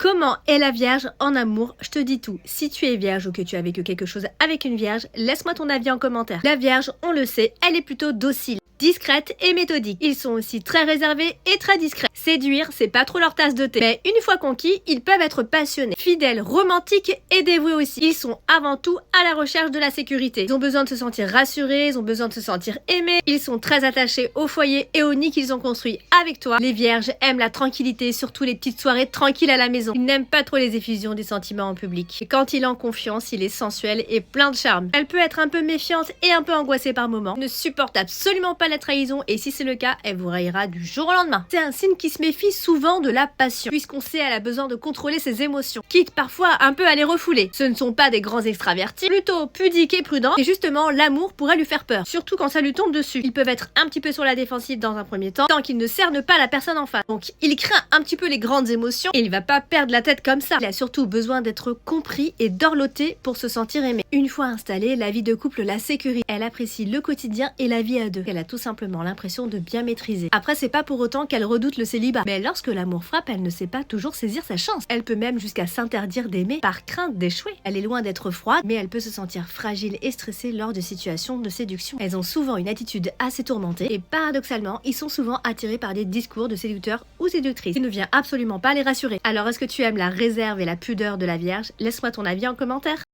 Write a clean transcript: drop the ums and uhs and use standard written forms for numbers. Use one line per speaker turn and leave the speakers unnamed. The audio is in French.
Comment est la Vierge en amour? Je te dis tout. Si tu es vierge ou que tu as vécu quelque chose avec une Vierge, laisse-moi ton avis en commentaire. La Vierge, on le sait, elle est plutôt docile, discrète et méthodique. Ils sont aussi très réservés et très discrets. Séduire, c'est pas trop leur tasse de thé. Mais une fois conquis, ils peuvent être passionnés, fidèles, romantiques et dévoués aussi. Ils sont avant tout à la recherche de la sécurité. Ils ont besoin de se sentir rassurés, ils ont besoin de se sentir aimés. Ils sont très attachés au foyer et au nid qu'ils ont construit avec toi. Les Vierges aiment la tranquillité, surtout les petites soirées tranquilles à la maison. Ils n'aiment pas trop les effusions des sentiments en public. Et quand il est en confiance, il est sensuel et plein de charme. Elle peut être un peu méfiante et un peu angoissée par moments. Ne supporte absolument pas la trahison et si c'est le cas, elle vous raillera du jour au lendemain. C'est un signe qui se méfie souvent de la passion, puisqu'on sait elle a besoin de contrôler ses émotions, quitte parfois un peu à les refouler. Ce ne sont pas des grands extravertis, plutôt pudiques et prudents, et justement l'amour pourrait lui faire peur, surtout quand ça lui tombe dessus. Ils peuvent être un petit peu sur la défensive dans un premier temps, tant qu'ils ne cernent pas la personne en face. Donc il craint un petit peu les grandes émotions, et il va pas perdre la tête comme ça. Il a surtout besoin d'être compris et dorloté pour se sentir aimé. Une fois installée, la vie de couple la sécurise. Elle apprécie le quotidien et la vie à deux. Elle a tout simplement l'impression de bien maîtriser. Après, c'est pas pour autant qu'elle redoute le célibat. Mais lorsque l'amour frappe, elle ne sait pas toujours saisir sa chance. Elle peut même jusqu'à s'interdire d'aimer par crainte d'échouer. Elle est loin d'être froide, mais elle peut se sentir fragile et stressée lors de situations de séduction. Elles ont souvent une attitude assez tourmentée et paradoxalement, ils sont souvent attirés par des discours de séducteurs ou séductrices. Il ne vient absolument pas les rassurer. Alors, est-ce que tu aimes la réserve et la pudeur de la Vierge? Laisse-moi ton avis en commentaire.